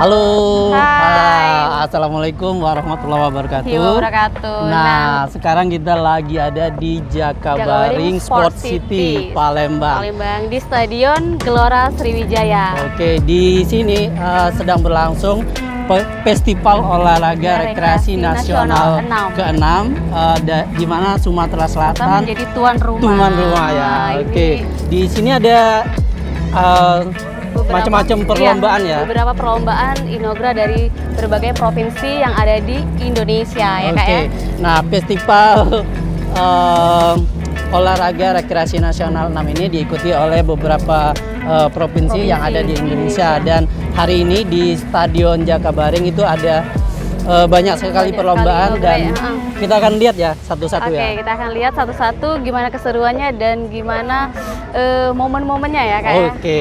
Halo. Hai. Assalamualaikum warahmatullahi wabarakatuh. Nah, sekarang kita lagi ada di Jakabaring Sport City, Palembang. Di Stadion Gelora Sriwijaya. Oke, di sini sedang berlangsung Festival Olahraga Rekreasi Nasional ke-6 di mana Sumatera Selatan menjadi tuan rumah. Tuan rumah ya. Oke. Di sini ada macam-macam perlombaan ya. Beberapa perlombaan inogra dari berbagai provinsi yang ada di Indonesia ya Kak ya. Nah, Festival Olahraga Rekreasi Nasional 6 ini diikuti oleh beberapa provinsi yang ada di Indonesia, dan hari ini di Stadion Jakabaring itu ada banyak sekali perlombaan dan kita akan lihat ya satu-satu ya. Oke, kita akan lihat satu-satu gimana keseruannya dan gimana momen-momennya ya Kak ya. Oke.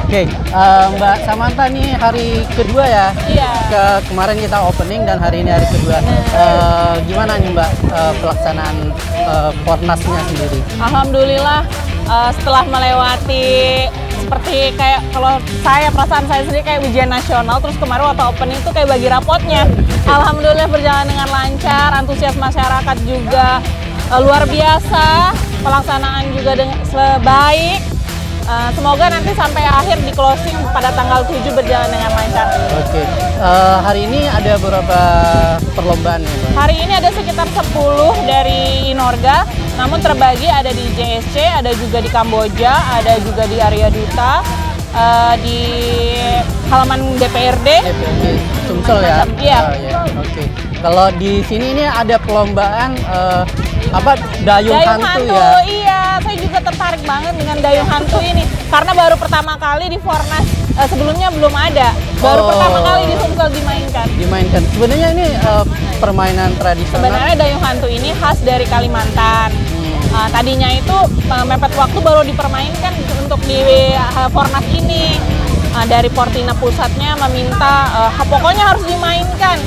Oke, Mbak Samantha nih hari kedua ya. Iya. Kemarin kita opening dan hari ini hari kedua. Gimana nih Mbak pelaksanaan Pornasnya sendiri? Alhamdulillah setelah melewati seperti kayak kalau perasaan saya sendiri kayak ujian nasional, terus kemarin waktu opening itu kayak bagi rapotnya. Alhamdulillah berjalan dengan lancar, antusias masyarakat juga luar biasa, pelaksanaan juga sebaik. Semoga nanti sampai akhir di closing pada tanggal 7 berjalan dengan lancar. Oke, hari ini ada beberapa perlombaan nih Mbak? Hari ini ada sekitar 10 dari Inorga, namun terbagi ada di JSC, ada juga di Kamboja, ada juga di Area Duta, di halaman DPRD. Sumsel ya? Iya. Oke. Kalau di sini ini ada perlombaan dayung hantu ya? Iya, saya juga tertarik banget dengan dayung hantu ini karena baru pertama kali di Fornas, sebelumnya belum ada, baru pertama kali di Sumsel dimainkan. Sebenarnya ini permainan tradisional. Sebenarnya dayung hantu ini khas dari Kalimantan. Tadinya itu mepet waktu baru dipermainkan untuk di Fornas ini. Dari Portina pusatnya meminta pokoknya harus dimainkan.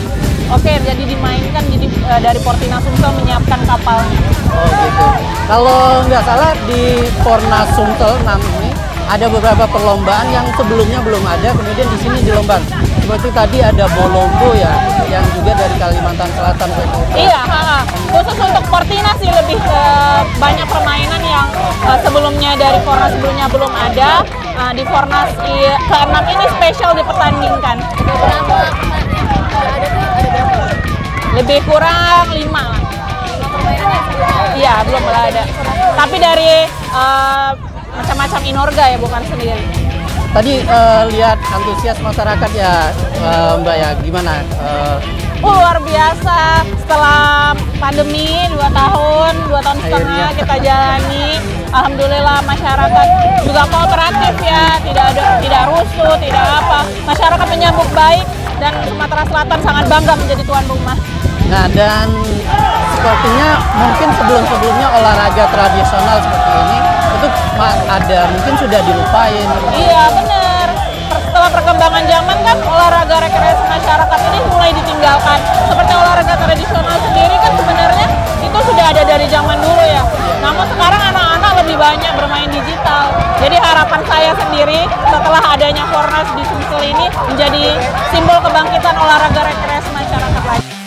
Oke, jadi dimainkan, jadi dari Portina Sumsel menyiapkan kapalnya. Oh gitu. Kalau nggak salah di Pornas Sumsel 6 ini ada beberapa perlombaan yang sebelumnya belum ada, kemudian di sini dilomban. Seperti tadi ada Bolombo ya, yang juga dari Kalimantan Selatan. Iya, khusus untuk Portina sih lebih banyak permainan yang sebelumnya dari Fornas sebelumnya belum ada. Di Fornas ke-6 ini spesial dipertandingkan. Lebih kurang 5 lah. Iya, belum ada. Tapi dari macam-macam Inorga ya, bukan sendiri. Tadi lihat antusias masyarakat ya Mbak ya, gimana? Luar biasa, setelah pandemi 2 tahun setengah kita jalani. Alhamdulillah masyarakat juga kooperatif ya, tidak rusuh, tidak apa. Masyarakat menyambut baik dan Sumatera Selatan sangat bangga menjadi tuan rumah. Nah, dan sepertinya mungkin sebelum-sebelumnya olahraga tradisional seperti ini itu mungkin sudah dilupain. Iya benar. Setelah perkembangan zaman kan olahraga rekreasi masyarakat ini mulai ditinggalkan. Seperti olahraga tradisional sendiri kan sebenarnya itu sudah ada dari zaman dulu ya. Namun sekarang anak-anak lebih banyak bermain digital. Jadi harapan saya sendiri setelah adanya Fornas di Sumsel ini menjadi simbol kebangkitan olahraga rekreasi masyarakat lagi.